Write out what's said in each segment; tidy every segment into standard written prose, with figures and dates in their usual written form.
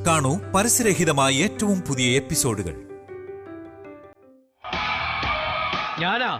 കാണൂ പരസ്യരഹിതമായ ഏറ്റവും പുതിയ എപ്പിസോഡുകൾ. ഞാനാ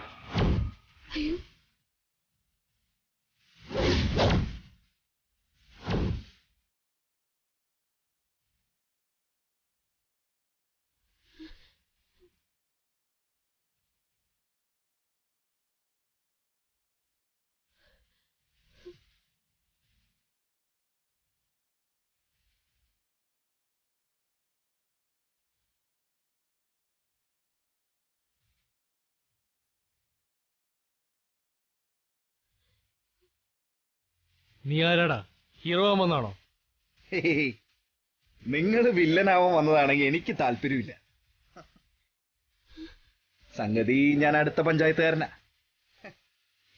നീ ആരാടാ? ഹീറോ വന്നാണോ? നിങ്ങൾ വില്ലനാവാൻ വന്നതാണെങ്കിൽ എനിക്ക് താല്പര്യമില്ല. സംഗതി ഞാൻ അടുത്ത പഞ്ചായത്തുകാരനാ.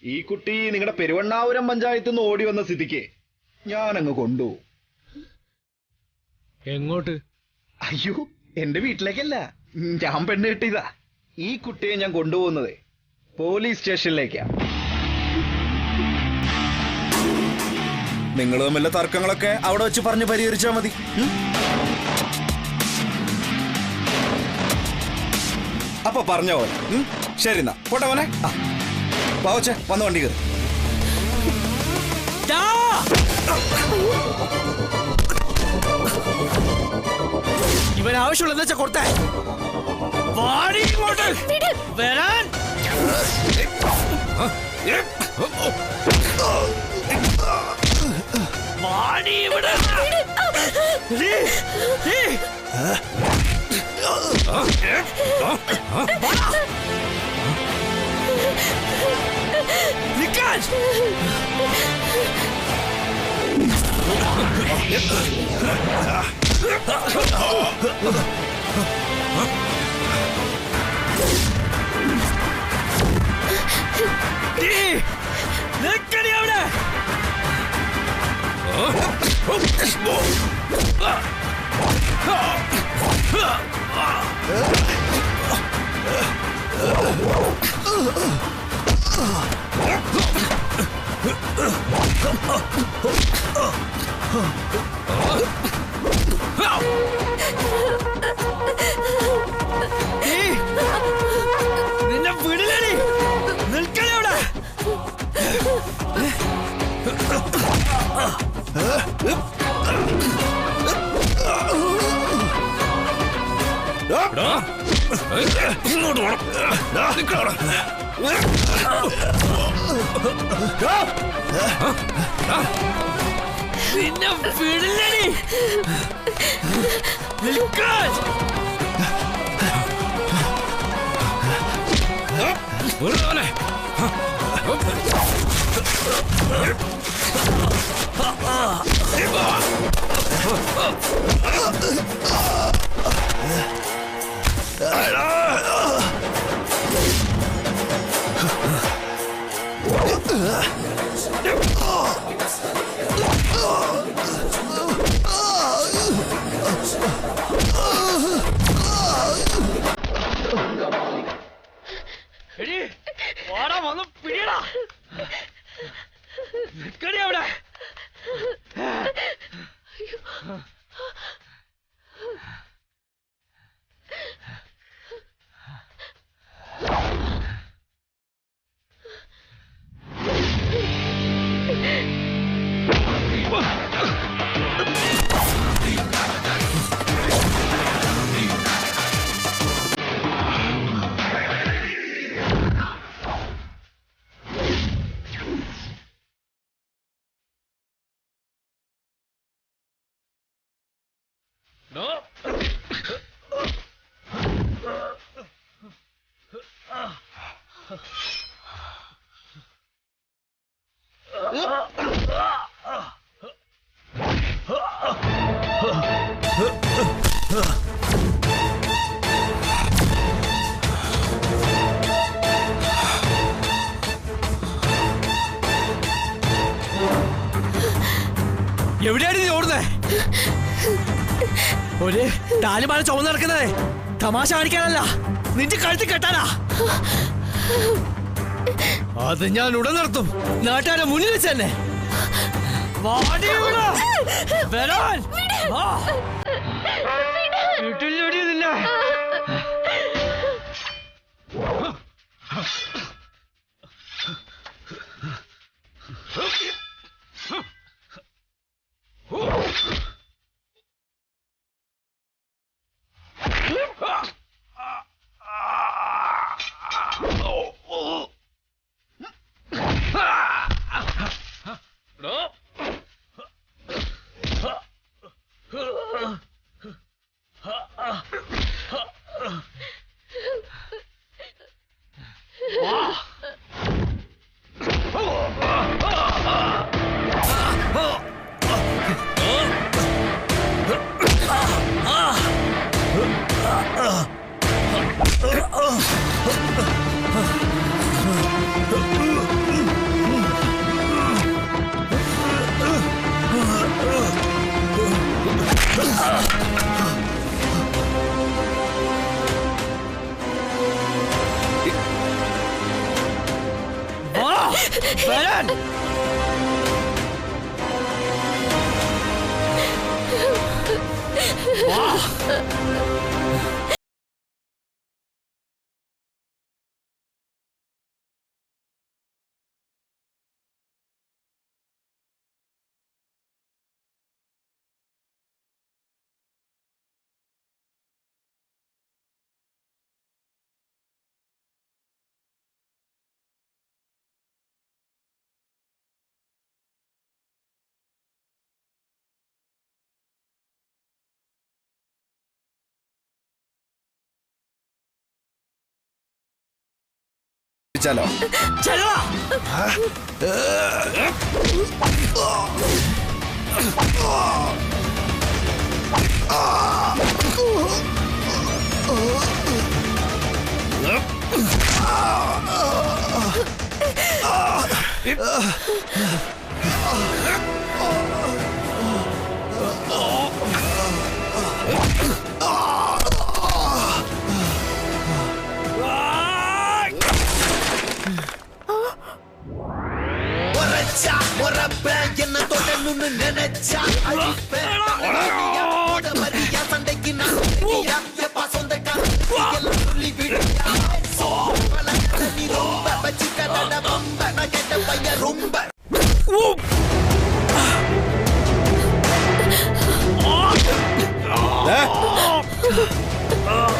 ഈ കുട്ടി നിങ്ങളുടെ പെരുവണ്ണാപുരം പഞ്ചായത്ത് നിന്ന് ഓടി വന്ന സ്ഥിതിക്ക് ഞാൻ അങ്ങ് കൊണ്ടുപോകും. എങ്ങോട്ട്? അയ്യോ, എന്റെ വീട്ടിലേക്കല്ല, ഞാൻ പെണ്ണ് കിട്ടിയതാ. ഈ കുട്ടിയെ ഞാൻ കൊണ്ടുപോകുന്നത് പോലീസ് സ്റ്റേഷനിലേക്കാ. നിങ്ങൾ തമ്മിലുള്ള തർക്കങ്ങളൊക്കെ അവിടെ വെച്ച് പറഞ്ഞ് പരിഹരിച്ചാൽ മതി. അപ്പൊ പറഞ്ഞ പോലെ. ശരി എന്നാ പോട്ടെ മോനെ. പാവച്ചേ, വന്ന് വണ്ടി കയറി. ഇവൻ ആവശ്യമുള്ള എന്താ കൊടുത്തേ? വരാൻ നിക്കടി അവിടെ. നിന്നെ വിടില്ലടി. നിൽക്കണേ അവിടെ. ഇങ്ങോട്ട് വേണം. നിന്നെ വിടില്ലടി. നിൽക്കാൻ. വന്ന് പിടിയടാ. നിക്കടി അവിടെ. No. എവിടെയാണ് നീ ഓടുന്നേ? ഒരു താലിമാല ചുമന്ന് നടക്കുന്നതേ തമാശ കാണിക്കാനല്ല, നിന്റെ കഴുത്തിൽ കെട്ടാനാ. അത് ഞാൻ ഉടൻ നടത്തും, നാട്ടുകാരെ മുന്നിൽ വെച്ച് തന്നെ. വരാൻ ചലോ ചെല്ലടാ.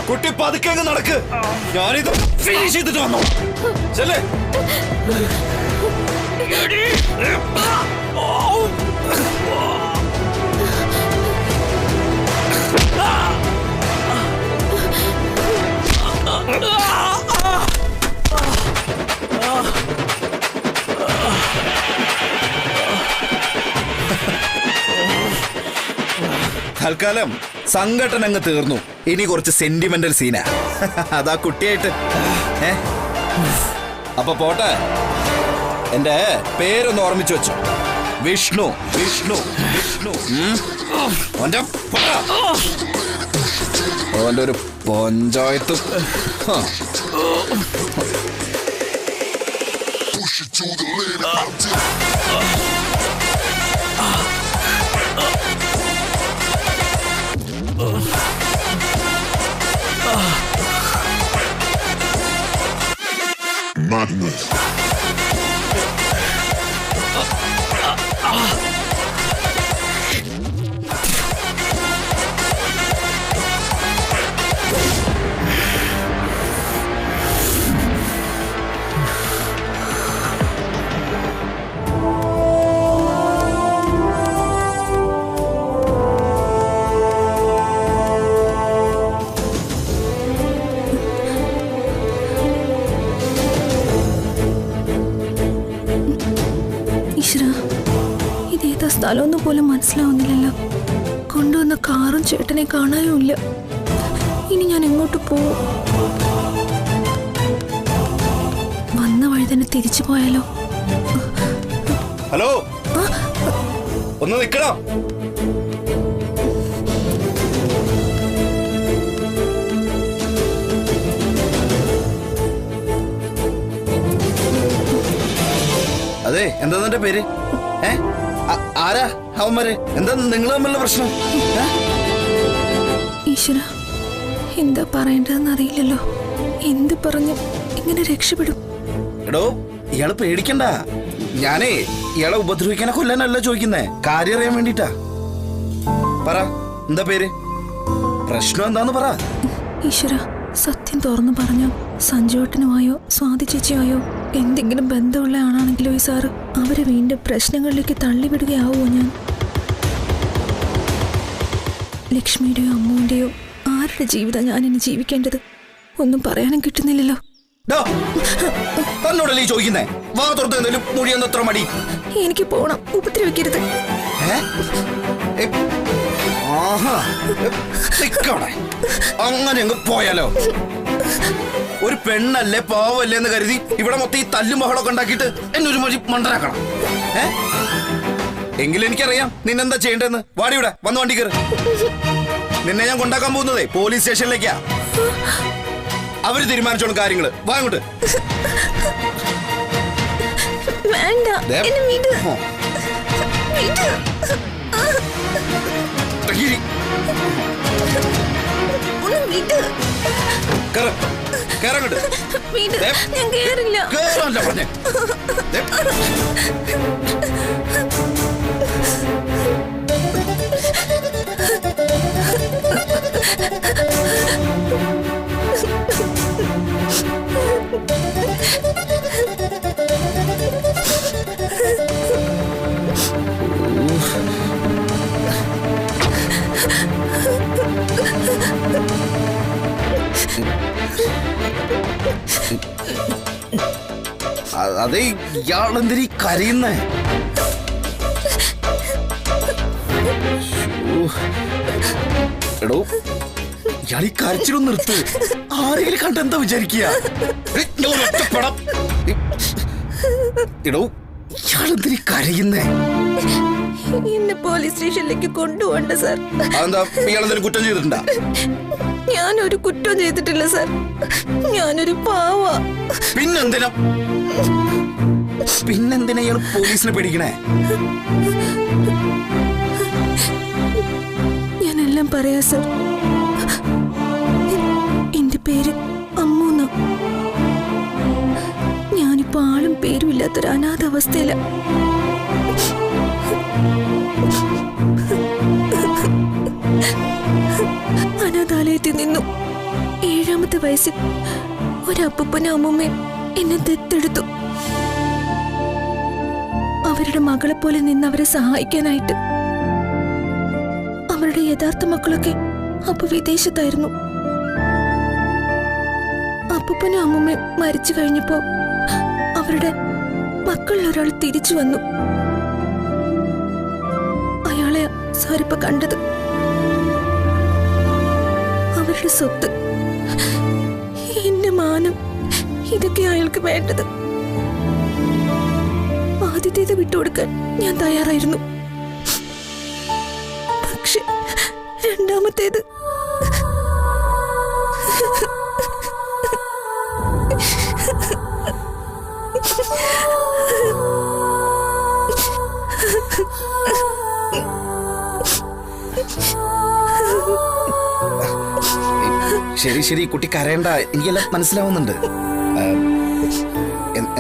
കുട്ടി പതുക്കെ അങ്ങ് നടക്ക്. ഞാനിത് ഫിനിഷ് ചെയ്തിട്ട് വന്നു. ചെല്ലേ. തൽക്കാലം സംഘടന അങ്ങ് തീർന്നു. ഇനി കുറച്ച് സെന്റിമെന്റൽ സീനാ. അതാ കുട്ടിയായിട്ട്. അപ്പൊ പോട്ടെ. എന്റെ പേരൊന്ന് ഓർമ്മിച്ചു വെച്ചോ. വിഷ്ണു. വിഷ്ണു. വിഷ്ണു. അവന്റെ ഒരു പഞ്ചായത്ത്. Madness. സ്ഥലമൊന്നും പോലും മനസ്സിലാവുന്നില്ലല്ലോ. കൊണ്ടുവന്ന കാറും ചേട്ടനെ കാണാനുമില്ല. ഇനി ഞാൻ എങ്ങോട്ട് പോവും? വന്ന വഴി തന്നെ തിരിച്ചു പോയാലോ? ഹലോ, ഒന്ന് നിക്കണം. അതെ, എന്താ നിന്റെ പേര്? ആരാ അവന്മാര്? എന്താ നിങ്ങൾ തമ്മിലുള്ള പ്രശ്നം? ഈശ്വര, എന്താ പറയേണ്ടതെന്ന് അറിയില്ലല്ലോ. എന്ത് പറഞ്ഞു എങ്ങനെ രക്ഷപ്പെടും? എടോ, ഇയാള് പേടിക്കണ്ട. ഞാനേ ഇയാളെ ഉപദ്രവിക്കാനെ കൊല്ലാനല്ല ചോദിക്കുന്നേ, കാര്യം അറിയാൻ വേണ്ടിട്ടാ. പറ, എന്താ പേര്? പ്രശ്നം എന്താന്ന് പറ. ഈശ്വര, സത്യം തുറന്നു പറഞ്ഞോ. സഞ്ജുവേട്ടനുമായോ സ്വാതി ചേച്ചിയായോ എന്തെങ്കിലും ബന്ധമുള്ള ആളാണെങ്കിലോ ഈ സാറ് അവരെ വീണ്ടും പ്രശ്നങ്ങളിലേക്ക് തള്ളിവിടുകയാവോ? ഞാൻ ലക്ഷ്മിയുടെയോ അമ്മുവിന്റെയോ ആരുടെ ജീവിതം ഞാൻ ഇനി ജീവിക്കേണ്ടത്? ഒന്നും പറയാനും കിട്ടുന്നില്ലല്ലോ. തന്നോടല്ലേ ചോദിക്കുന്നേ? വാ തുറത്ത് എന്തെങ്കിലും മൊഴിയെന്ന് എത്ര മടി? എനിക്ക് പോണം, ഉപദ്രവിക്കരുത്. അങ്ങനെ അങ്ങ് പോയാലോ? ഒരു പെണ്ണല്ലേ, പാവല്ലേ എന്ന് കരുതി ഇവിടെ മൊത്തം ഈ തല്ലും ബഹളമൊക്കെ ഉണ്ടാക്കിയിട്ട് എന്നെ ഒരു മൊഴി മണ്ടനാക്കണം. എങ്കിലും എനിക്കറിയാം നിന്നെന്താ ചെയ്യേണ്ടതെന്ന്. വാടി ഇവിടെ വന്ന് വണ്ടി കയറി. നിന്നെ ഞാൻ കൊണ്ടാക്കാൻ പോകുന്നതേ പോലീസ് സ്റ്റേഷനിലേക്കാ. അവര് തീരുമാനിച്ചോളും കാര്യങ്ങള്. വാ അങ്ങോട്ട്. വേണ്ട. ഒന്ന് വിട്. വിട്. ഞാൻ കേറില്ല. അതെ, ഇയാളെന്തിരീ കരയുന്നേ? എടോ, ഇയാൾ ഈ കരച്ചിലൊന്നും നിർത്ത്. ആരെങ്കിലും കണ്ടെന്താ വിചാരിക്കുക? എടോ, ഇയാളെന്തിരീ കരയുന്നേ? എന്നെ പോലീസ് സ്റ്റേഷനിലേക്ക് കൊണ്ടുപോകണ്ട സാർ. അതെന്താ, ഇയാളെന്തെങ്കിലും കുറ്റം ചെയ്തിട്ടുണ്ടാ? ഞാനൊരു കുറ്റം ചെയ്തിട്ടില്ല സാർ. ഞാനൊരു പാവ. പിന്നെന്തിനാ ഇയാൾ പോലീസിനെ പേടിക്കണേ? ഞാനെല്ലാം പറയാ സാർ. എന്റെ പേര് അമ്മൂന്ന. ഞാനിപ്പോ ആളും പേരും ഇല്ലാത്തൊരു അനാഥാവസ്ഥയില. അനാഥാലയത്തിൽ നിന്നും 7ാമത്തെ വയസ്സിൽ ഒരപ്പൂപ്പനും അമ്മൂമ്മയും എന്നെ ദത്തെടുത്തു. അവരുടെ മകളെ പോലെ നിന്ന് അവരെ സഹായിക്കാനായിട്ട്. അവരുടെ യഥാർത്ഥ മക്കളൊക്കെ അപ്പൊ വിദേശത്തായിരുന്നു. അപ്പൂപ്പനും അമ്മൂമ്മയും മരിച്ചു കഴിഞ്ഞപ്പോ അവരുടെ മക്കളിലൊരാൾ തിരിച്ചു വന്നു. അയാളെ സാറിപ്പ കണ്ടത്. അവരുടെ സ്വത്ത്, എന്റെ മാനം, ഇതൊക്കെ അയാൾക്ക് വേണ്ടത്. ആദ്യത്തേത് വിട്ടുകൊടുക്കാൻ ഞാൻ തയ്യാറായിരുന്നു. പക്ഷെ രണ്ടാമത്തേത് ശരി ശരി, കുട്ടി കരയണ്ട, എനിക്കെല്ലാം മനസ്സിലാവുന്നുണ്ട്.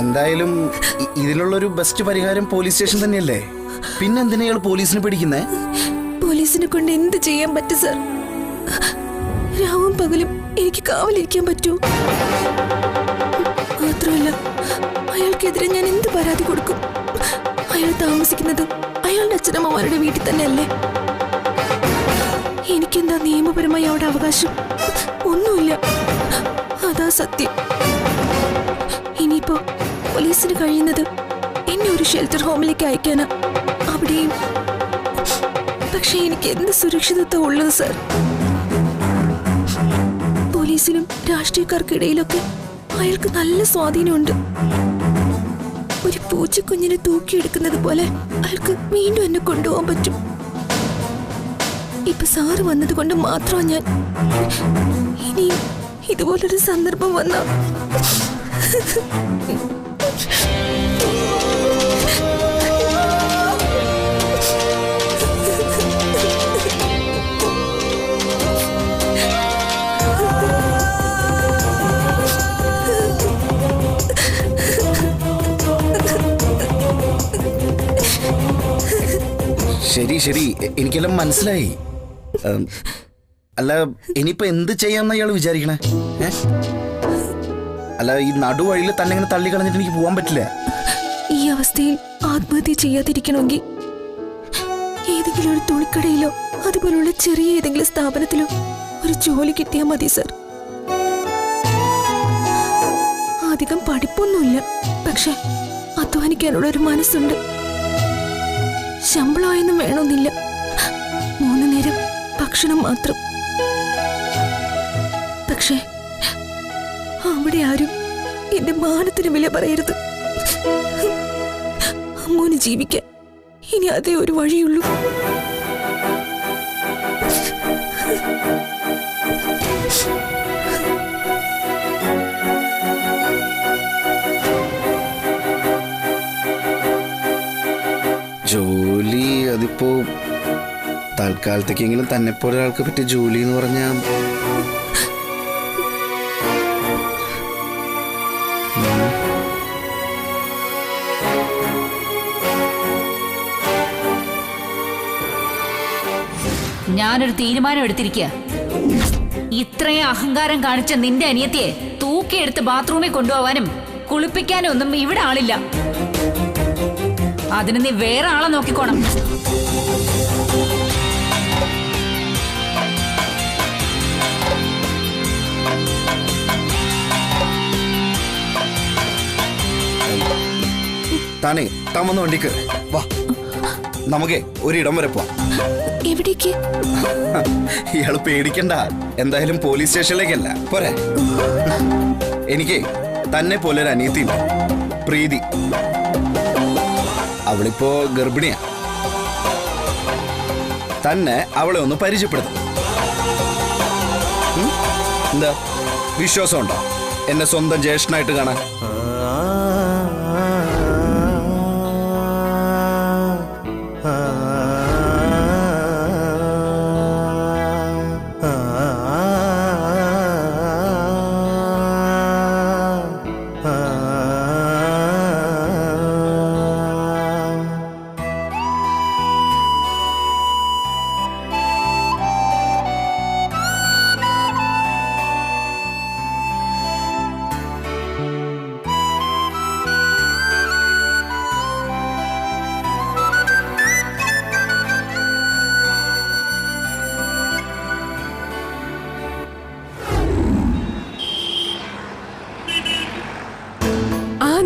എന്തായാലും ഇതിനുള്ളൊരു ബെസ്റ്റ് പരിഹാരം പോലീസ് സ്റ്റേഷൻ തന്നെയല്ലേ? പിന്നെന്തിനാ ഇയാൾ പോലീസിനെ പിടിക്കുന്നേ? പോലീസിനെ കൊണ്ട് എന്ത് ചെയ്യാൻ പറ്റും സാർ? രാവും പകലും എനിക്ക് കാവലിരിക്കാൻ പറ്റൂ? മാത്രമല്ല, അയാൾക്കെതിരെ ഞാൻ എന്ത് പരാതി കൊടുക്കും? അയാൾ താമസിക്കുന്നത് അയാളുടെ അച്ഛനമ്മമാരുടെ വീട്ടിൽ തന്നെയല്ലേ? എനിക്കെന്താ നിയമപരമായി അവിടെ അവകാശം? ഒന്നുമില്ല. അതാ സത്യം. ഇനിയിപ്പോ പോലീസിന് കഴിയുന്നത് എന്നെ ഒരു ഷെൽട്ടർ ഹോമിലേക്ക് അയക്കാനാ. അവിടെയും പക്ഷെ എനിക്ക് എന്ത് സുരക്ഷിതത്വം ഉള്ളത് സാർ? പോലീസിലും രാഷ്ട്രീയക്കാർക്കിടയിലൊക്കെ അയാൾക്ക് നല്ല സ്വാധീനമുണ്ട്. ഒരു പൂച്ചക്കുഞ്ഞിനെ തൂക്കിയെടുക്കുന്നത് പോലെ അയാൾക്ക് വീണ്ടും എന്നെ കൊണ്ടുപോകാൻ പറ്റും. ഇപ്പൊ സാറ് വന്നത് കൊണ്ട് മാത്രമാണ് ഞാൻ. ഇനിയും ഇതുപോലൊരു സന്ദർഭം വന്ന ശരി ശരി, എനിക്കെല്ലാം മനസ്സിലായി. അല്ല, ഇനിയിപ്പോ എന്ത് ചെയ്യാമെന്ന ഇയാൾ വിചാരിക്കണേ? അല്ല, ഈ നടുവഴിയിൽ തന്നെ ഇങ്ങനെ തള്ളി കളഞ്ഞിട്ട് എനിക്ക് പോകാൻ പറ്റില്ല. ഈ അവസ്ഥയിൽ ആത്മഹത്യ ചെയ്യാതിരിക്കണമെങ്കിൽ ഏതെങ്കിലും ഒരു തുണിക്കടയിലോ അതുപോലുള്ള ചെറിയ ഏതെങ്കിലും സ്ഥാപനത്തിലോ ഒരു ജോലി കിട്ടിയാൽ മതി സർ. അധികം പഠിപ്പൊന്നുമില്ല, പക്ഷെ അധ്വാനിക്കാനുള്ള ഒരു മനസ്സുണ്ട്. ശമ്പളമായൊന്നും വേണമെന്നില്ല, 3 നേരം ഭക്ഷണം മാത്രം. പക്ഷേ അവിടെ ആരും എന്റെ മാനത്തിന് വില പറയരുത്. അമ്മൂന് ജീവിക്കാൻ ഇനി അതേ ഒരു വഴിയുള്ളൂ. ജോലി അതിപ്പോ തൽക്കാലത്തേക്കെങ്കിലും തന്നെ പോലെ ഒരാൾക്ക് പറ്റിയ ജോലി എന്ന് പറഞ്ഞാൽ ഞാനൊരു തീരുമാനം എടുത്തിരിക്കുക. ഇത്രയും അഹങ്കാരം കാണിച്ച നിന്റെ അനിയത്തിയെ തൂക്കിയെടുത്ത് ബാത്റൂമിൽ കൊണ്ടുപോവാനും കുളിപ്പിക്കാനും ഒന്നും ഇവിടെ ആളില്ല. അതിന് നീ വേറെ ആളെ നോക്കിക്കോണം. താനേ താൻ വന്ന് വണ്ടിക്ക് വാ, നമുക്കേ ഒരിടം വരെ പോവാം. എവിടേക്ക്? ഇയാള് പേടിക്കണ്ട, എന്തായാലും പോലീസ് സ്റ്റേഷനിലേക്കല്ല, പോരെ. എനിക്ക് തന്നെ പോലെ ഒരു അനിയത്തിയുണ്ട്, പ്രീതി. അവളിപ്പോ ഗർഭിണിയാ. തന്നെ അവളെ ഒന്ന് പരിചയപ്പെടുത്തും. എന്താ വിശ്വാസമുണ്ടോ എന്നെ സ്വന്തം ജ്യേഷ്ഠനായിട്ട് കാണാൻ?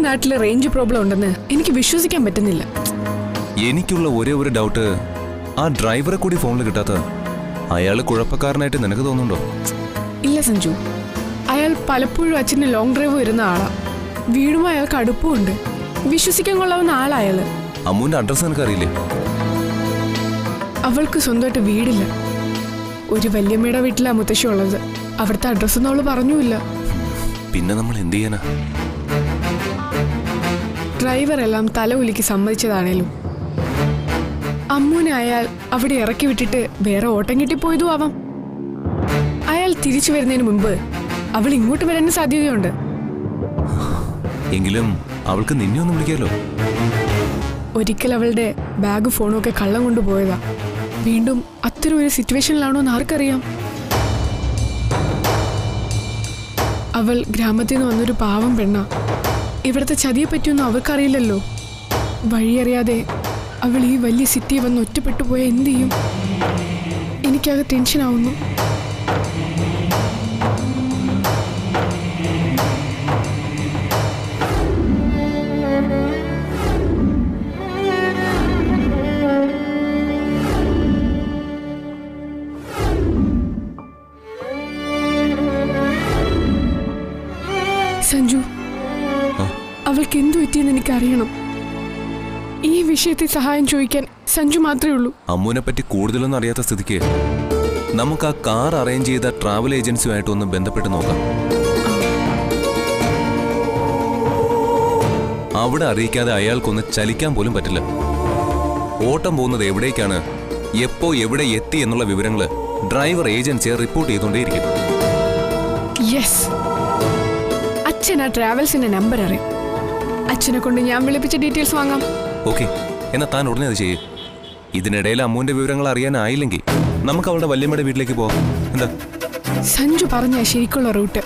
നാട്ടിലെ റേഞ്ച് പ്രോബ്ലം ഉണ്ടെന്ന് എനിക്ക് വിശ്വസിക്കാൻ പറ്റുന്നില്ല. എനിക്കുള്ള ഒരേ ഒരു ഡൗട്ട്, ആ ഡ്രൈവറെ കൂടി ഫോണിൽ കിട്ടാത്ത അയാൾ കുഴപ്പക്കാരനായിട്ട് നിനക്ക് തോന്നുന്നുണ്ടോ? ഇല്ല സഞ്ജു, അയാൾ പലപ്പോഴും അച്ഛൻ്റെ ലോങ് ഡ്രൈവ് വരുന്ന ആളാ. വീടുമായി അയാൾക്ക് അടുപ്പമുണ്ട്. വിശ്വസിക്കാൻ കൊള്ളാവുന്ന ആളായാള്. അമ്മുവിന്റെ അഡ്രസ് നിനക്കറിയില്ലേ? അവൾക്ക് സ്വന്തമായിട്ട് വീടില്ല. ഒരു വല്യമ്മയുടെ വീട്ടിലാ മുത്തശ്ശി ഉള്ളത്. അവിടുത്തെ അഡ്രസ്സൊന്നും അവള് പറഞ്ഞൂല്ല. പിന്നെ നമ്മൾ എന്ത് ചെയ്യാനാ? ഡ്രൈവർ എല്ലാം തല ഉലുക്കി സമ്മതിച്ചതാണേലും അമ്മൂനെ അയാൾ അവിടെ ഇറക്കി വിട്ടിട്ട് വേറെ ഓട്ടം കിട്ടിപ്പോയതും ആവാം. അയാൾ തിരിച്ചു വരുന്നതിന് മുമ്പ് അവൾ ഇങ്ങോട്ട് വരാൻ സാധ്യതയുണ്ട്. എങ്കിലും അവൾക്ക് നിന്നെ ഒന്ന് വിളിക്കാലോ. ഒരിക്കൽ അവളുടെ ബാഗ് ഫോണും ഒക്കെ കള്ളം കൊണ്ടുപോയതാ. വീണ്ടും അത്തരം ഒരു സിറ്റുവേഷനിലാണോ എന്ന് ആർക്കറിയാം. അവൾ ഗ്രാമത്തിൽ നിന്ന് വന്നൊരു പാവം പെണ്ണ. ഇവിടുത്തെ ചതിയെ പറ്റിയൊന്നും അവർക്കറിയില്ലല്ലോ. വഴിയറിയാതെ അവൾ ഈ വലിയ സിറ്റി വന്ന് ഒറ്റപ്പെട്ടു പോയാൽ എന്ത് ചെയ്യും? എനിക്കാകെ ടെൻഷനാവുന്നു. സഞ്ജു, അവൾക്ക് എന്തു പറ്റിയെന്ന് എനിക്കറിയണം. ഈ വിഷയത്തിൽ സഹായം ചോദിക്കാൻ സഞ്ജു മാത്രമേ ഉള്ളൂ. അമ്മുവിനെ പറ്റി കൂടുതലൊന്നും അറിയാത്ത സ്ഥിതിക്ക് നമുക്ക് ആ കാർ അറേഞ്ച് ചെയ്ത ട്രാവൽ ഏജൻസിയുമായിട്ട് ഒന്ന് ബന്ധപ്പെട്ട് നോക്കാം. അവിടെ അറിയിക്കാതെ അയാൾക്കൊന്ന് ചലിക്കാൻ പോലും പറ്റില്ല. ഓട്ടം പോകുന്നത് എവിടേക്കാണ്, എപ്പോ എവിടെ എത്തി എന്നുള്ള വിവരങ്ങള് ഡ്രൈവർ ഏജൻസിയെ റിപ്പോർട്ട് ചെയ്തുകൊണ്ടേയിരിക്കും. യെസ്, അച്ഛൻ ആ ട്രാവൽസിന്റെ നമ്പർ അറിയാം. അച്ഛനെ കൊണ്ട് ഞാൻ വിളിപ്പിച്ച ഡീറ്റെയിൽസ് വാങ്ങാം. ഓക്കെ, എന്നാ താൻ ഉടനെ അത് ചെയ്യേ. ഇതിനിടയിൽ അമ്മുവിന്റെ വിവരങ്ങൾ അറിയാനായില്ലെങ്കിൽ നമുക്ക് അവളുടെ വല്യമ്മയുടെ വീട്ടിലേക്ക് പോകാം. എന്താ? സഞ്ജു പറഞ്ഞ ശരിക്കുള്ള റൂട്ട്.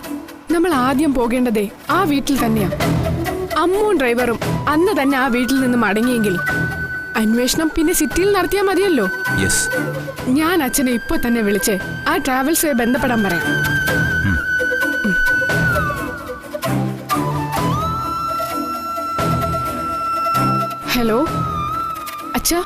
നമ്മൾ ആദ്യം പോകേണ്ടതേ ആ വീട്ടിൽ തന്നെയാ. അമ്മുവും ഡ്രൈവറും അന്ന് തന്നെ ആ വീട്ടിൽ നിന്ന് മടങ്ങിയെങ്കിൽ അന്വേഷണം പിന്നെ സിറ്റിയിൽ നടത്തിയാൽ മതിയല്ലോ. യെസ്, ഞാൻ അച്ഛനെ ഇപ്പൊ തന്നെ വിളിച്ച് ആ ട്രാവൽസുമായി ബന്ധപ്പെടാൻ പറയാം. ഹലോ അച്ഛാ.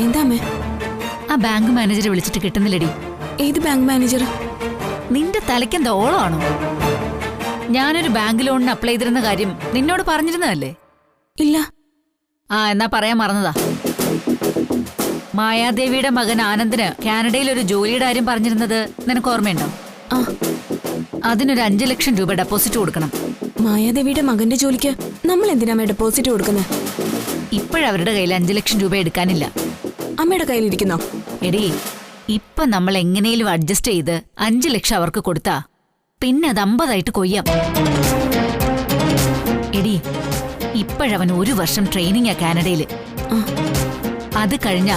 എന്താമേ? ആ ബാങ്ക് മാനേജറെ വിളിച്ചിട്ട് കിട്ടുന്നില്ലടി. ഏത് ബാങ്ക് മാനേജർ? നിന്റെ തലയ്ക്കെന്താ ഓളമാണോ? ഞാനൊരു ബാങ്ക് ലോണിന് അപ്ലൈ ചെയ്തിരുന്ന കാര്യം നിന്നോട് പറഞ്ഞിരുന്നതല്ലേ? ഇല്ല. എന്നാ പറയാൻ മറന്നതാ. മായാദേവിയുടെ മകൻ ആനന്ദിന് കാനഡയിൽ ഒരു ജോലിയുടെ കാര്യം പറഞ്ഞിരുന്നത് നിനക്ക് ഓർമ്മയുണ്ടോ? ആ, അതിനൊരു 5 ലക്ഷം രൂപ ഡെപ്പോസിറ്റ് കൊടുക്കണം. മായാദേവിയുടെ മകന്റെ ജോലിക്ക് നമ്മൾ എന്തിനാ ഡെപ്പോസിറ്റ് കൊടുക്കുന്നത്? ഇപ്പോഴവരുടെ കയ്യിൽ 5 ലക്ഷം രൂപ എടുക്കാനില്ല. അമ്മയുടെ കയ്യിലിരിക്കുന്നോ? എടി, ഇപ്പൊ നമ്മൾ എങ്ങനെയും അഡ്ജസ്റ്റ് ചെയ്ത് 5 ലക്ഷം അവർക്ക് കൊടുത്താ പിന്നെ അത് 50 കൊയ്യാം. എടി, ഇപ്പോഴവൻ 1 വർഷം ട്രെയിനിങ്ങാ കാനഡയില്. അത് കഴിഞ്ഞാ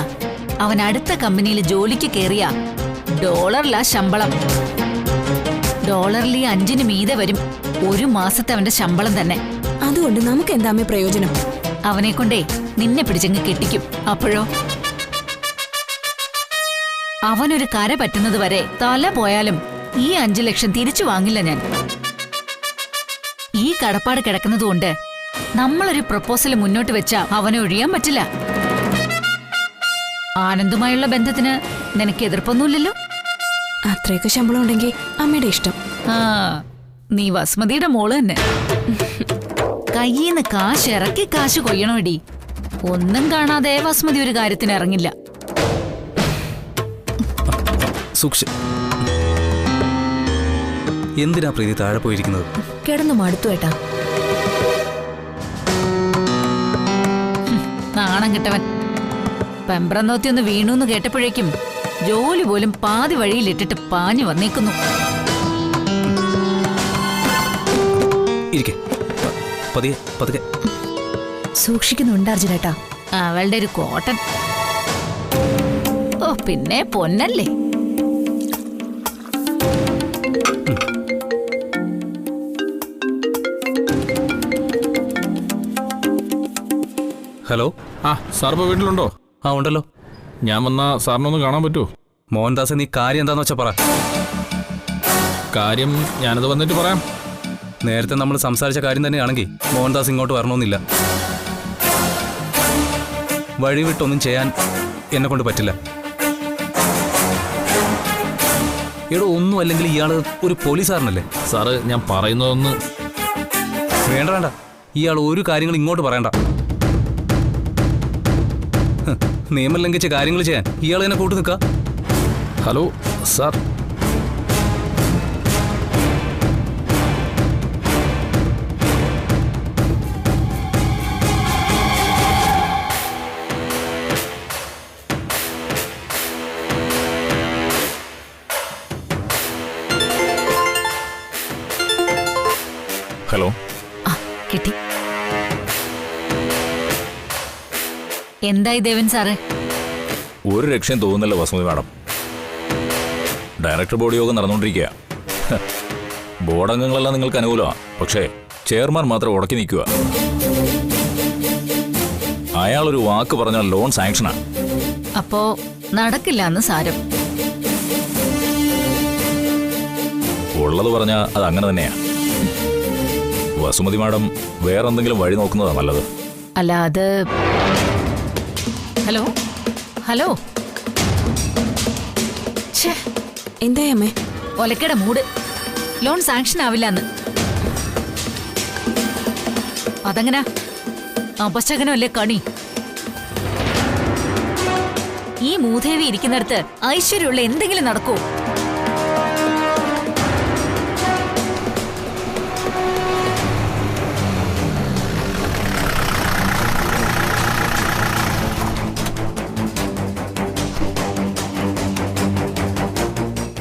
അവൻ അടുത്ത കമ്പനിയിൽ ജോലിക്ക് കേറിയ ഡോളറിലാ ശമ്പളം. ഡോളറിൽ 5 മീതെ വരും 1 മാസത്തെ അവന്റെ ശമ്പളം തന്നെ. അതുകൊണ്ട് നമുക്ക് എന്താമേ പ്രയോജനം? അവനെ കൊണ്ടേ നിന്നെ പിടിച്ചങ്ങ് കെട്ടിക്കും. അപ്പോഴോ അവനൊരു കര പറ്റുന്നത് വരെ തല പോയാലും ഈ 5 ലക്ഷം തിരിച്ചു വാങ്ങില്ല ഞാൻ. ഈ കടപ്പാട് കിടക്കുന്നതുകൊണ്ട് നമ്മളൊരു പ്രപ്പോസൽ മുന്നോട്ട് വെച്ചാ അവനെ ഒഴിയാൻ പറ്റില്ല. ആനന്ദുമായുള്ള ബന്ധത്തിന് നിനക്ക് എതിർപ്പൊന്നുമില്ലല്ലോ? അത്രയൊക്കെ ശമ്പളം ഉണ്ടെങ്കിൽ അമ്മയുടെ ഇഷ്ടം. നീ വസുമതിയുടെ മോള് തന്നെ. കയ്യിന്ന് കാശ് ഇറക്കി കാശ് കൊയ്യണോടി. ഒന്നും കാണാതെ വസുമതി ഒരു കാര്യത്തിന് ഇറങ്ങില്ല. എന്തിനാ പ്രീതി താഴെ പോയിരിക്കുന്നത്? കിടന്നു മടുത്തു ഏട്ടാ. നാണം കിട്ടവൻ. പെമ്പ്രന്നോത്തി ഒന്ന് വീണൂന്ന് കേട്ടപ്പോഴേക്കും ജോലി പോലും പാതി വഴിയിലിട്ടിട്ട് പാഞ്ഞു വന്നേക്കുന്നു. സൂക്ഷിക്കുന്നുണ്ട് അർജുനേട്ടാ. അവളുടെ ഒരു കോട്ടൻ. ഓ, പിന്നെ പൊന്നല്ലേ. ഹലോ. സാർ ഇപ്പോൾ വീട്ടിലുണ്ടോ? ഉണ്ടല്ലോ. ഞാൻ വന്നാ സാറിനൊന്ന് കാണാൻ പറ്റുമോ? മോഹൻദാസ്, നീ കാര്യം എന്താന്ന് വെച്ചാ പറ. കാര്യം ഞാനത് വന്നിട്ട് പറയാം. നേരത്തെ നമ്മൾ സംസാരിച്ച കാര്യം തന്നെയാണെങ്കിൽ മോഹൻദാസ് ഇങ്ങോട്ട് വരണമെന്നില്ല. വഴിവിട്ടൊന്നും ചെയ്യാൻ എന്നെ കൊണ്ട് പറ്റില്ല. ഇവിടെ ഒന്നും അല്ലെങ്കിൽ ഇയാള് ഒരു പോലീസുകാരനല്ലേ? സാറ് ഞാൻ പറയുന്നതൊന്ന്. വേണ്ട, ഇയാൾ ഒരു കാര്യങ്ങൾ ഇങ്ങോട്ട് പറയണ്ട. നിയമം ലംഘിച്ച കാര്യങ്ങൾ ചെയ്യാൻ ഇയാൾ എന്നെ കൂട്ടു നിൽക്കുക. Hello sir. ഹലോ. കിട്ടി. എന്തായി ദേവൻ സാറേ? ഒരു രക്ഷയും തോന്നുന്നില്ല വസുമതി മാഡം. ഡയറക്ടർ ബോർഡ് യോഗം നടന്നുകൊണ്ടിരിക്കുക. ബോർഡ് അംഗങ്ങളെല്ലാം നിങ്ങൾക്ക് അനുകൂലമാണ്. പക്ഷേ ചെയർമാൻ മാത്രം ഉടക്കി നിൽക്കുക. അയാളൊരു വാക്ക് പറഞ്ഞാൽ ലോൺ സാങ്ഷനാണ്. അപ്പോ നടക്കില്ല എന്ന് സാരം. ഉള്ളത് പറഞ്ഞാൽ അത് അങ്ങനെ തന്നെയാ. വസുമതി മാഡം വേറെന്തെങ്കിലും വഴി നോക്കുന്നതാ നല്ലത്. അല്ല, അത് ഹലോ ഹലോ. എന്തായി അമ്മേ? ഒലക്കയുടെ മൂട്. ലോൺ സാങ്ഷൻ ആവില്ലെന്ന്. അതെങ്ങനാ? അപശകനമല്ലേ കണി. ഈ മൂദേവി ഇരിക്കുന്നിടത്ത് ഐശ്വര്യമുള്ള എന്തെങ്കിലും നടക്കൂ?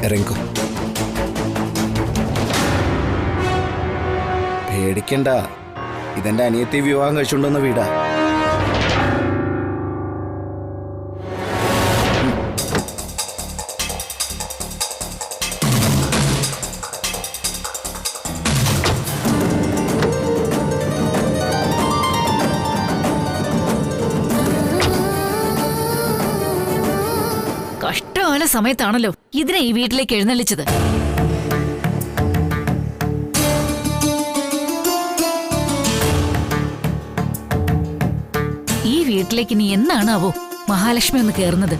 ഇറങ്ങിക്കോ. പേടിക്കണ്ട, ഇതെന്റെ അനിയത്തി വിവാഹം കഴിച്ചുകൊണ്ടുവന്ന വീടാ. കഷ്ടകാല സമയത്താണല്ലോ ഇതിനെ ഈ വീട്ടിലേക്ക് എഴുന്നള്ളിച്ചത്. ഈ വീട്ടിലേക്ക് നീ എന്നാണാവോ മഹാലക്ഷ്മി ഒന്ന് കേറുന്നത്?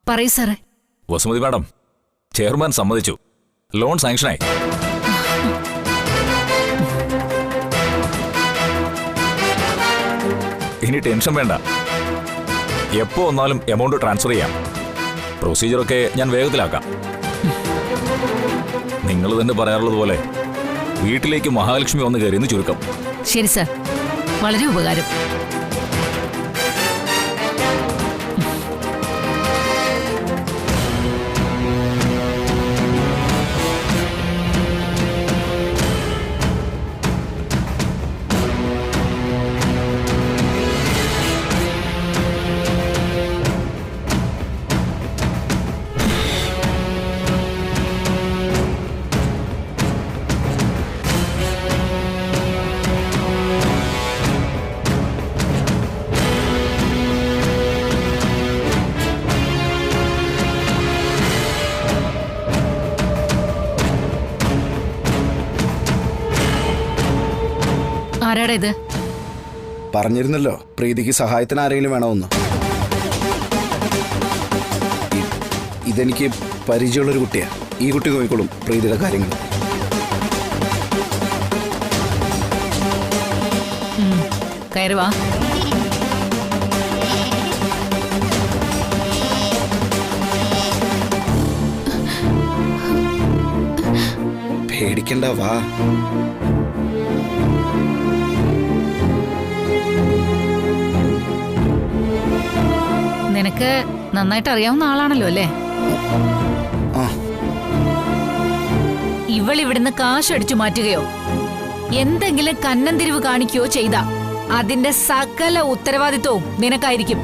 പറയൂ സാറേ. വസുമതി മാഡം, ചെയർമാൻ സമ്മതിച്ചു, ലോൺ സാങ്ഷനായി. ഇനി ടെൻഷൻ വേണ്ട, എപ്പോ വന്നാലും എമൗണ്ട് ട്രാൻസ്ഫർ ചെയ്യാം. പ്രൊസീജിയറൊക്കെ ഞാൻ വേഗത്തിലാക്കാം. നിങ്ങൾ തന്നെ പറയാറുള്ളത് പോലെ വീട്ടിലേക്ക് മഹാലക്ഷ്മി വന്ന് കയറിയെന്ന് ചുരുക്കം. ശരി സാർ, വളരെ ഉപകാരം. ആരാടാ ഇത്? പറഞ്ഞിരുന്നല്ലോ പ്രീതിക്ക് സഹായത്തിന് ആരെങ്കിലും വേണമെന്ന്. ഇതെനിക്ക് പരിചയമുള്ളൊരു കുട്ടിയാ. ഈ കുട്ടി നോക്കിക്കോളും പ്രീതിയുടെ കാര്യങ്ങൾ. കയറി വാ. പേടിക്കണ്ട, വാ. നിനക്ക് നന്നായിട്ട് അറിയാവുന്ന ആളാണല്ലോ അല്ലേ? ഇവൾ ഇവിടുന്ന് കാശ് അടിച്ചു മാറ്റുകയോ എന്തെങ്കിലും കന്നന്തിരിവ് കാണിക്കുകയോ ചെയ്ത അതിന്റെ സകല ഉത്തരവാദിത്വവും നിനക്കായിരിക്കും.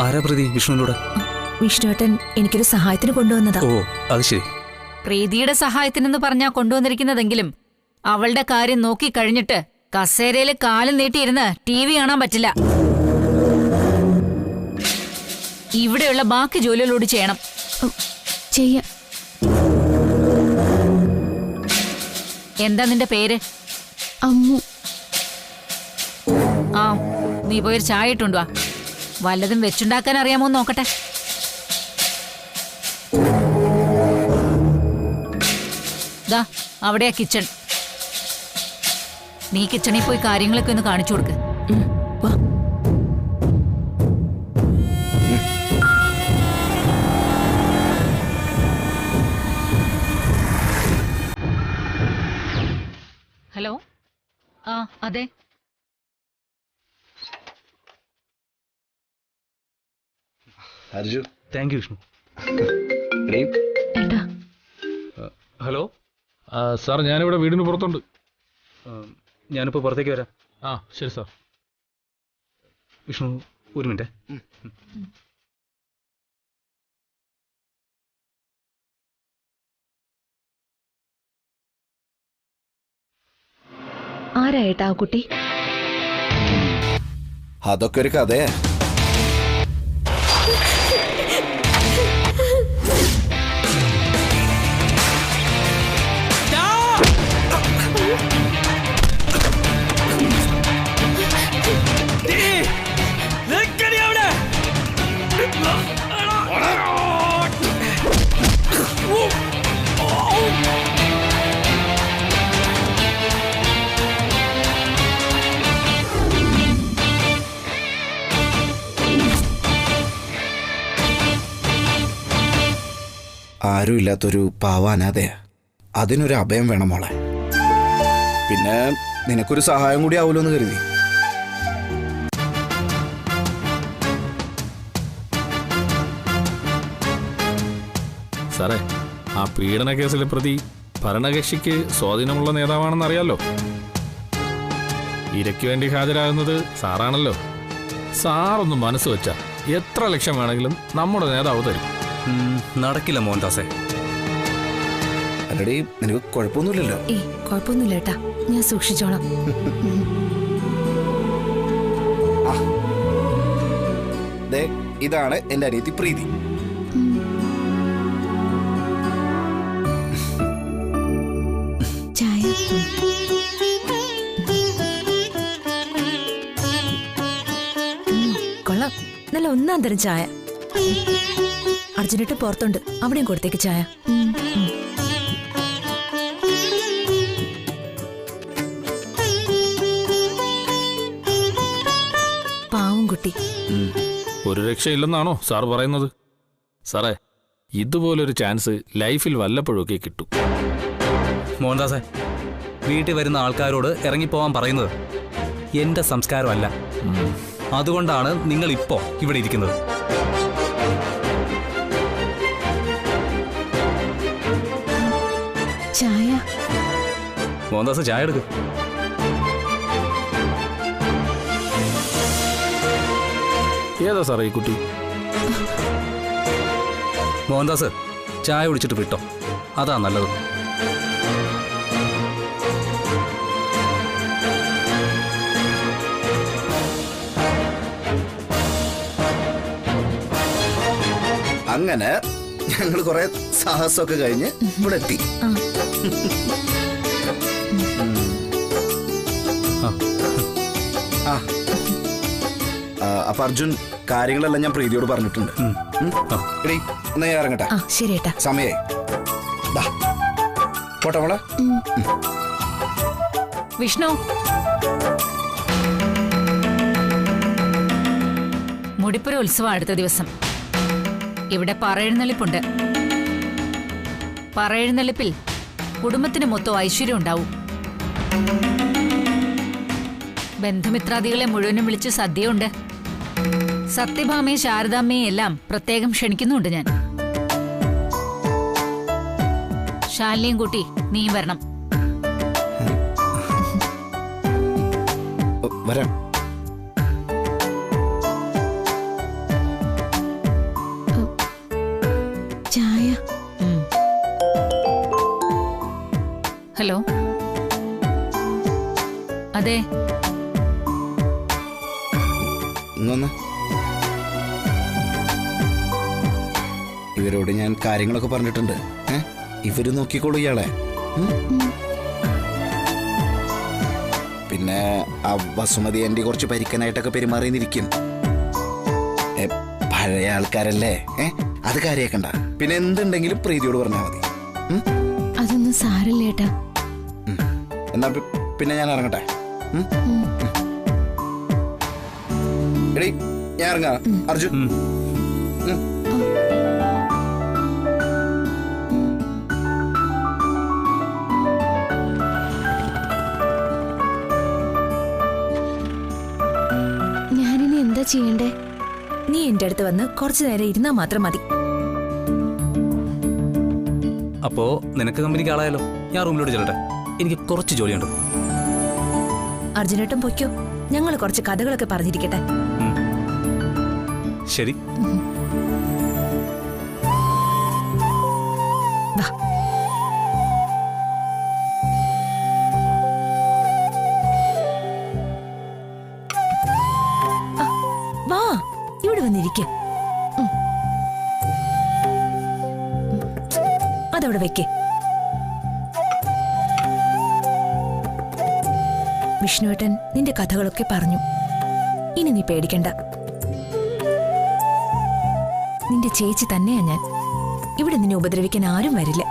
ആരാ പ്രതി? വിഷ്ണുവിനോട്. വിഷ്ണുവേട്ടൻ എനിക്കൊരു സഹായത്തിന് കൊണ്ടുവന്നതാ. ഓ, അത് ശരി. പ്രീതിയുടെ സഹായത്തിനെന്ന് പറഞ്ഞാ കൊണ്ടുവന്നിരിക്കുന്നതെങ്കിലും അവളുടെ കാര്യം നോക്കി കഴിഞ്ഞിട്ട് കസേരയില് കാലും നീട്ടിയിരുന്ന് TV കാണാൻ പറ്റില്ല. ഇവിടെയുള്ള ബാക്കി ജോലികളോട് ചെയ്യണം. ചെയ്യാം. എന്താ നിന്റെ പേര്? അമ്മു. ആ, നീ പോയൊരു ചായ ഇട്ടുണ്ടുവാ. വല്ലതും വെച്ചുണ്ടാക്കാൻ അറിയാമോ നോക്കട്ടെ. ദാ അവിടെയാ കിച്ചൺ. നീ കിച്ചണിൽ പോയി കാര്യങ്ങളൊക്കെ ഒന്ന് കാണിച്ചു കൊടുക്ക്. ഹലോ. ആ അതെ. അർജു. Thank you Vishnu. ഏട്ടാ, ഹലോ സാർ, ഞാനിവിടെ വീടിന് പുറത്തുണ്ട്. ഞാനിപ്പോൾ പുറത്തേക്ക് വരാം. ആ ശരി സാർ. വിഷ്ണു ഒരു മിനിറ്റ്. ആരായേട്ടാ ആ കുട്ടി? അതൊക്കെ ഒരു കഥയാ. ആരും ഇല്ലാത്തൊരു പാവ അനാഥയാ. അതിനൊരു അഭയം വേണം മോളെ. പിന്നെ നിനക്കൊരു സഹായം കൂടി ആവുമല്ലോ എന്ന് കരുതി. സാറേ, ആ പീഡന കേസിലെ പ്രതി ഭരണകക്ഷിക്ക് സ്വാധീനമുള്ള നേതാവാണെന്ന് അറിയാലോ. ഇരയ്ക്ക് വേണ്ടി ഹാജരാകുന്നത് സാറാണല്ലോ. സാറൊന്ന് മനസ്സ് വെച്ചാ എത്ര ലക്ഷം വേണമെങ്കിലും നമ്മുടെ നേതാവ് തരും. നടക്കില്ല മോഹൻദാസേ. അല്ലടി, നിനക്ക് കുഴപ്പമൊന്നുമില്ലല്ലോ? ഏയ്, കുഴപ്പമൊന്നുമില്ല ഏട്ടാ, ഞാൻ സൂക്ഷിച്ചോളാം. ഇതാണ് എന്റെ അനിയത്തി പ്രീതി. നല്ല ഒന്നാം തരം ചായ. അർജുനേട്ടൻ പുറത്തുണ്ട്, അവിടെയും കൊടുത്തേക്ക് ചായ. പാവം കുട്ടി. ഒരു രക്ഷയില്ലെന്നാണോ സാർ പറയുന്നത്? സാറേ, ഇതുപോലൊരു ചാൻസ് ലൈഫിൽ വല്ലപ്പോഴൊക്കെ കിട്ടും. മോഹൻദാസേ, വീട്ടിൽ വരുന്ന ആൾക്കാരോട് ഇറങ്ങിപ്പോവാൻ പറയുന്നത് എന്റെ സംസ്കാരമല്ല. അതുകൊണ്ടാണ് നിങ്ങൾ ഇപ്പോ ഇവിടെ ഇരിക്കുന്നത്. ചായ. മോഹൻദാസ് ചായ എടുക്കും. ഏതാ സാറേ ഈ കുട്ടി? മോഹൻദാസ് ചായ കുടിച്ചിട്ട് വിട്ടോ, അതാ നല്ലത്. അങ്ങനെ ഞങ്ങൾ കുറെ സാഹസമൊക്കെ കഴിഞ്ഞ് ഇവിടെ എത്തി. അപ്പൊ അർജുൻ, കാര്യങ്ങളെല്ലാം ഞാൻ പ്രീതിയോട് പറഞ്ഞിട്ടുണ്ട്. എടീ, എന്നാ ഞാൻ ഇറങ്ങട്ടെ. ശരി ഏട്ടാ, സമയായി. പോട്ടെ മോളെ. വിഷ്ണു, മുടിപ്പുര ഉത്സവം അടുത്ത ദിവസം. ഇവിടെ പറയെഴുന്നള്ളിപ്പുണ്ട്. പറയെഴുന്നള്ളിപ്പിൽ കുടുംബത്തിന് മൊത്തം ഐശ്വര്യം ഉണ്ടാവും. ബന്ധുമിത്രാദികളെ മുഴുവനും വിളിച്ച് സദ്യയുണ്ട്. സത്യഭാമയും ശാരദാമ്മയും എല്ലാം പ്രത്യേകം ക്ഷണിക്കുന്നുണ്ട് ഞാൻ. ശാലിനിയും കൂട്ടി നീയും വരണം. വരാം. ചായ. ഹലോ, അതെ, ഇങ്ങൊന്ന്. ഇവരോട് ഞാൻ കാര്യങ്ങളൊക്കെ പറഞ്ഞിട്ടുണ്ട്. ഇവര് നോക്കിക്കോളൂ ഇയാളെ. പിന്നെ ആ വസുമതി ആന്റി കുറച്ച് പരിക്കനായിട്ടൊക്കെ പെരുമാറിയിരിക്കും. പഴയ ആൾക്കാരല്ലേ, അത് കാര്യാക്കണ്ട. പിന്നെ എന്തുണ്ടെങ്കിലും പ്രീതിയോട് പറഞ്ഞാൽ മതി. അതൊന്നും സാരല്ല ഏട്ടാ. എന്നാ പിന്നെ ഞാൻ ഇറങ്ങട്ടെ. എടീ, ഞാൻ ഇറങ്ങാം. അർജുൻ, ഞാനിനി എന്താ ചെയ്യണ്ടേ? നീ എന്റെ അടുത്ത് വന്ന് കുറച്ചു നേരം ഇരുന്നാ മാത്രം മതി. അപ്പോ നിനക്ക് കമ്പനിക്ക് ആളായാലോ? ഞാൻ റൂമിലോട്ട് ചെല്ലട്ടെ, എനിക്ക് കുറച്ച് ജോലിയുണ്ട്. അർജുനേട്ടൻ പൊയ്ക്കോ, ഞങ്ങൾ കുറച്ച് കഥകളൊക്കെ പറഞ്ഞിരിക്കട്ടെ. ശരി. വാ, ഇവിടെ വന്നിരിക്കെ. അതവിടെ വെക്കേ. വിഷ്ണുവേട്ടൻ നിന്റെ കഥകളൊക്കെ പറഞ്ഞു. ഇനി നീ പേടിക്കണ്ട. നിന്റെ ചേച്ചി തന്നെയാ ഞാൻ. ഇവിടെ നിന്നെ ഉപദ്രവിക്കാൻ ആരും വരില്ല.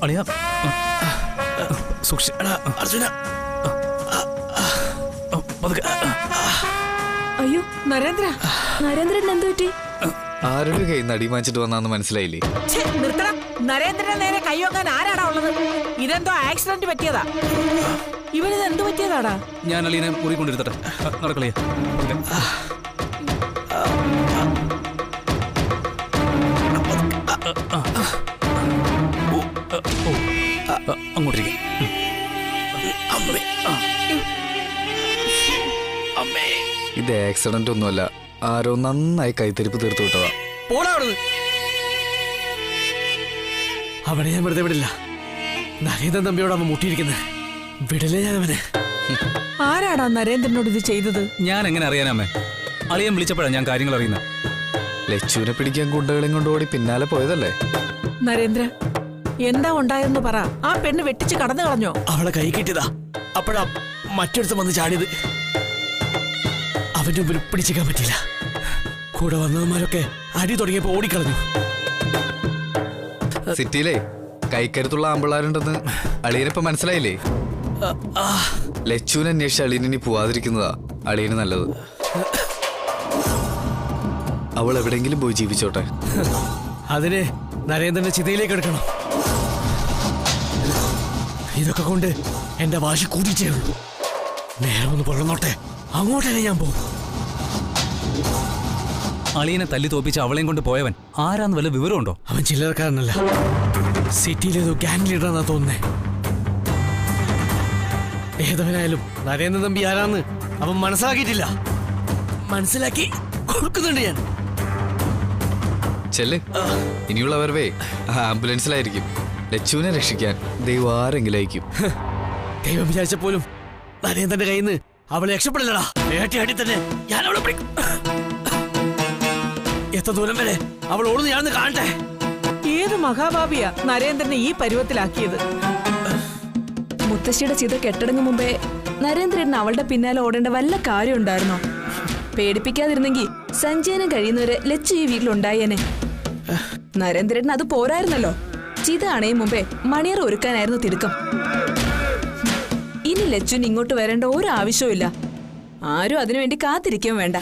അളിയാ, അർജുന, അയ്യോ നരേന്ദ്ര, നരേന്ദ്രൻ എന്ത് പറ്റി? ആരുടെ കൈ നടി വാങ്ങിച്ചിട്ട് വന്നാന്ന് മനസ്സിലായില്ലേ? നിർത്തണം. നരേന്ദ്രന്റെ നേരെ കൈവക്കാൻ ആരാടാ ഉള്ളത്? ഇതെന്തോ ആക്സിഡന്റ് പറ്റിയതാ. ഇവനിത് എന്ത് പറ്റിയതാടാ? ഞാൻ അളിയനെ മുറി കൊണ്ടിരുത്തട്ടെ. നടക്കളിയാ. അങ്ങോട്ടേക്ക്. ഇത് ആക്സിഡന്റ് ഒന്നുമല്ല, ആരോ നന്നായി കൈത്തരിപ്പ് തീർത്തു വിട്ടതാ. അവനെ ഞാൻ വെറുതെ വിടില്ല. നരേന്ദ്രൻ തമ്പിയോട് അവൻ മുട്ടിയിരിക്കുന്നത് വിടില്ല ഞാൻ അവനെ. ആരാടാ നരേന്ദ്രനോട് ഇത് ചെയ്തത്? ഞാൻ എങ്ങനെ അറിയാനമ്മേ? അളിയൻ വിളിച്ചപ്പോഴാണ് ഞാൻ കാര്യങ്ങൾ അറിയുന്നത്. ലച്ചുവിനെ പിടിക്കാൻ ഗുണ്ടകളെയും കൊണ്ടുപോയി പിന്നാലെ പോയതല്ലേ? നരേന്ദ്ര, എന്താ ഉണ്ടായെന്ന് പറ. ആ പെണ്ണ് വെട്ടിച്ച് കടന്നു കളഞ്ഞോ? അവളെ കൈ കിട്ടിയതാ, അപ്പോഴാ മറ്റൊരുത്തം വന്ന് ചാടിയത്. അവന്റെ മുമ്പിൽ പിടിച്ചിക്കാൻ പറ്റില്ല. കൂടെ വന്നവന്മാരൊക്കെ അടി തുടങ്ങിയപ്പോ ഓടിക്കളഞ്ഞു. സിറ്റിയിലെ കൈക്കരുത്തുള്ള ആമ്പിള്ളാരുണ്ടെന്ന് അളിയനിപ്പോ മനസ്സിലായില്ലേ? ലച്ചുവിനെ അന്വേഷിച്ച് അളിയനി പോവാതിരിക്കുന്നതാ അളിയന് നല്ലത്. അവൾ എവിടെങ്കിലും പോയി ജീവിച്ചോട്ടെ. അതിന് നരേന്ദ്രന്റെ ചിതയിലേക്ക് എടുക്കണം. ഇതൊക്കെ കൊണ്ട് എന്റെ വാശി കൂടിച്ചേ ഉള്ളൂ. നേരെ ഒന്ന് പൊള്ളന്നോട്ടെ, അങ്ങോട്ടേ ഞാൻ പോകും. അളിയനെ തല്ലി തോപ്പിച്ച് അവളെയും കൊണ്ട് പോയവൻ ആരാന്ന് വല്ല വിവരമുണ്ടോ? അവൻ ചില്ലറക്കാരനല്ല, സിറ്റിയിലേതോ ഗ്യാങ് ലീഡറാന്നാ തോന്നുന്നേ. ഏതവനായാലും നരേന്ദ്ര തമ്പി ആരാന്ന് അവൻ മനസ്സിലാക്കിയിട്ടില്ല. മനസ്സിലാക്കി കൊടുക്കുന്നുണ്ട് ഞാൻ. ചെല്ല്, ഇനിയുള്ള വരവേ ആംബുലൻസിലായിരിക്കും. ലച്ചുവിനെ രക്ഷിക്കാൻ ദൈവം ആരെങ്കിലും അയക്കും. ദൈവം വിചാരിച്ച പോലും നരേന്ദ്രന്റെ കയ്യിൽ നിന്ന് അവളെ രക്ഷപ്പെടില്ലടാ. വേട്ടയാടി തന്നെ ഞാൻ അവളെ പിടിക്കും. എത്ര ദൂരം വരെ അവൾ ഓടുന്നു ഞാനൊന്ന് കാണട്ടെ. ഏത് മഹാഭാവിയാ നരേന്ദ്രനെ ഈ പരുവത്തിലാക്കിയത്? മുത്തശ്ശിയുടെ ചിത കെട്ടടങ്ങും മുമ്പേ നരേന്ദ്രൻ അവളുടെ പിന്നാലെ ഓടേണ്ട വല്ല കാര്യം ഉണ്ടായിരുന്നോ? പേടിപ്പിക്കാതിരുന്നെങ്കിൽ സഞ്ജയനം കഴിയുന്നവരെ ലച്ചു ഈ വീട്ടിലുണ്ടായേനെ. നരേന്ദ്രൻ അത് പോരായിരുന്നല്ലോ. ചിത അണയും മുമ്പേ മണിയറ ഒരുക്കാനായിരുന്നു തിടുക്കം. ഇനി ലച്ചുവിന് ഇങ്ങോട്ട് വരേണ്ട ഒരു ആവശ്യവും ഇല്ല. ആരും അതിനുവേണ്ടി കാത്തിരിക്കുകയും വേണ്ട.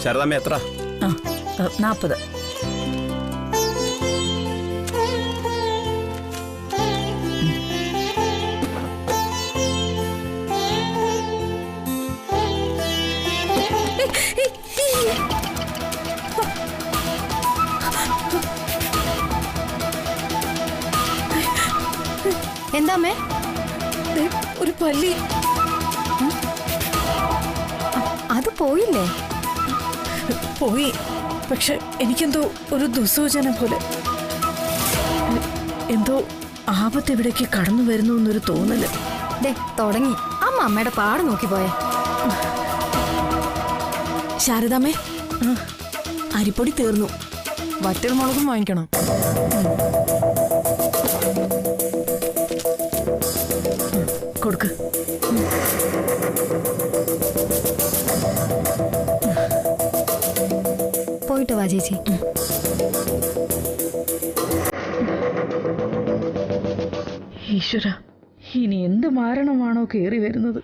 ശാരദാമ്മ എത്ര? 40. എന്താമേ? ഒരു പല്ലി. അത് പോയില്ലേ? പോയി, പക്ഷെ എനിക്കെന്തോ ഒരു ദുസൂചന പോലെ. എന്തോ ആപത്ത് ഇവിടേക്ക് കടന്നു വരുന്നു എന്നൊരു തോന്നല്. തുടങ്ങി. അമ്മ അമ്മയുടെ പാട് നോക്കി പോയെ. ശാരദാമ്മേ, അരിപ്പൊടി തീർന്നു. വറ്റൽ മുളകും വാങ്ങിക്കണം. കൊടുക്ക്. പോയിട്ട് വാ ചേച്ചി. ഈശ്വര, ഇനി എന്ത് മാരണമാണോ കേറി വരുന്നത്?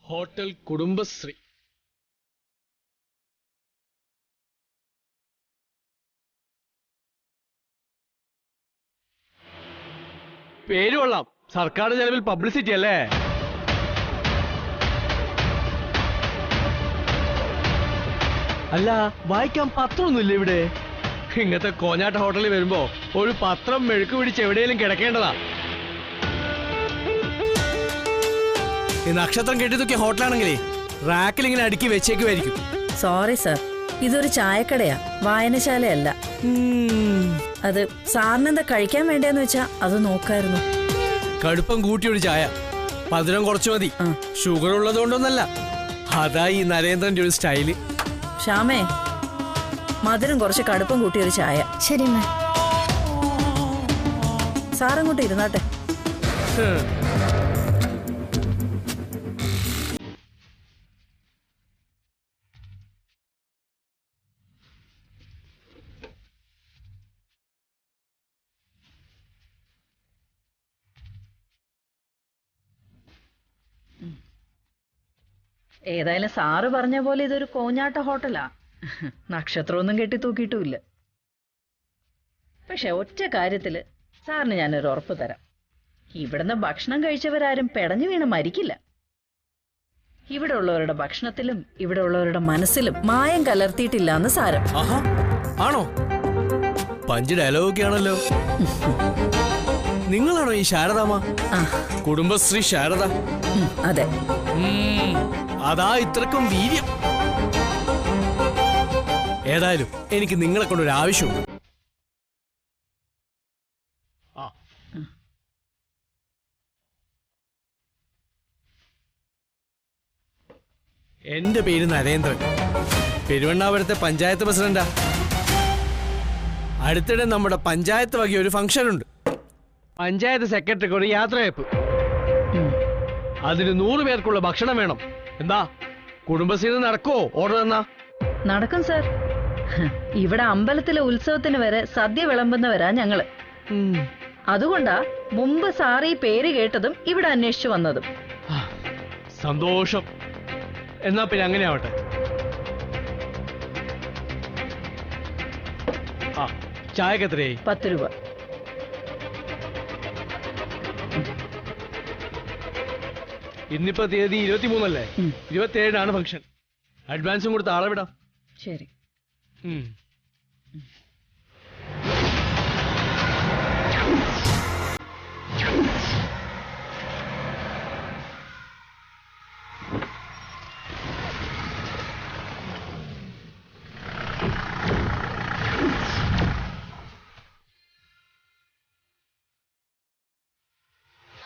ഹോട്ടൽ കുടുംബശ്രീ. പേര് കൊള്ളാം. സർക്കാർ ചെലവിൽ പബ്ലിസിറ്റി അല്ലേ? അല്ല, വായിക്കാൻ പത്രമൊന്നുമില്ല ഇവിടെ. ഇങ്ങനത്തെ കോഞ്ഞാട്ട ഹോട്ടലിൽ വരുമ്പോ ഒരു പത്രം മെഴുക്ക് പിടിച്ച് എവിടെയെങ്കിലും കിടക്കേണ്ടതാ. ഈ നക്ഷത്രം കെട്ടിതൊക്കെ ഹോട്ടലാണെങ്കിലേ റാക്കിൽ ഇങ്ങനെ അടുക്കി വെച്ചേക്കുമായിരിക്കും. സോറി സർ, ഇതൊരു ചായക്കടയാ, വായനശാലയല്ല. അത് സാറിനെന്താ കഴിക്കാൻ വേണ്ടേന്ന് വെച്ചാ അത് നോക്കായിരുന്നു. കടുപ്പം കൂട്ടിയൊരു ചായ, മധുരം കുറച്ചു മതി. ഷുഗർ ഉള്ളത് കൊണ്ടൊന്നല്ല, അതാ ഈ നരേന്ദ്രന്റെ ഒരു സ്റ്റൈല്. ശ്യാമേ, മധുരം കുറച്ച് കടുപ്പം കൂട്ടിയൊരു ചായ. ശരി. സാറങ്ങോട്ട് ഇരുന്നാട്ടെ. ഏതായാലും സാറ് പറഞ്ഞ പോലെ ഇതൊരു കോഞ്ഞാട്ട ഹോട്ടലാ. നക്ഷത്രമൊന്നും കെട്ടി തൂക്കിയിട്ടുമില്ല. പക്ഷെ ഒറ്റ കാര്യത്തില് സാറിന് ഞാനൊരു ഉറപ്പ് തരാം. ഇവിടുന്ന് ഭക്ഷണം കഴിച്ചവരാരും പെടഞ്ഞു വീണ് മരിക്കില്ല. ഇവിടെ ഉള്ളവരുടെ ഭക്ഷണത്തിലും ഇവിടെ ഉള്ളവരുടെ മനസ്സിലും മായം കലർത്തിയിട്ടില്ല എന്ന് സാരം. ആണോ? പഞ്ച് ഡയലോഗൊക്കെ ആണല്ലോ. നിങ്ങളാണോ ഈ ശാരദാമ്മ? കുടുംബശ്രീ ശാരദ? അതെ. അതാ ഇത്രക്കും വീര്യം. ഏതായാലും എനിക്ക് നിങ്ങളെ കൊണ്ടൊരു ആവശ്യമുണ്ട്. എന്റെ പേര് നരേന്ദ്രൻ, പെരുവണ്ണാപുരത്തെ പഞ്ചായത്ത് പ്രസിഡന്റാ. അടുത്തിടെ നമ്മുടെ പഞ്ചായത്ത് വക ഒരു ഫംഗ്ഷൻ ഉണ്ട്. പഞ്ചായത്ത് സെക്രട്ടറിക്ക് ഒരു യാത്രയപ്പ്. അതിന് 100 പേർക്കുള്ള ഭക്ഷണം വേണം. എന്താ കുടുംബശ്രീ നടക്കോ? ഓർഡർ തന്നാ നടക്കും സാർ. ഇവിടെ അമ്പലത്തിലെ ഉത്സവത്തിന് വരെ സദ്യ വിളമ്പുന്നവരാ ഞങ്ങള്. അതുകൊണ്ടാ മുമ്പ് സാർ ഈ പേര് കേട്ടതും ഇവിടെ അന്വേഷിച്ചു വന്നതും. സന്തോഷം. എന്നാ പിന്നെ അങ്ങനെ ആവട്ടെ. ചായക്ക് എത്രയായി? 10 രൂപ. ഇന്നിപ്പോ തീയതി 23 അല്ലേ? 27 ഫംഗ്ഷൻ. അഡ്വാൻസും കൊടുത്ത് ആളെ വിടാം. ശരി.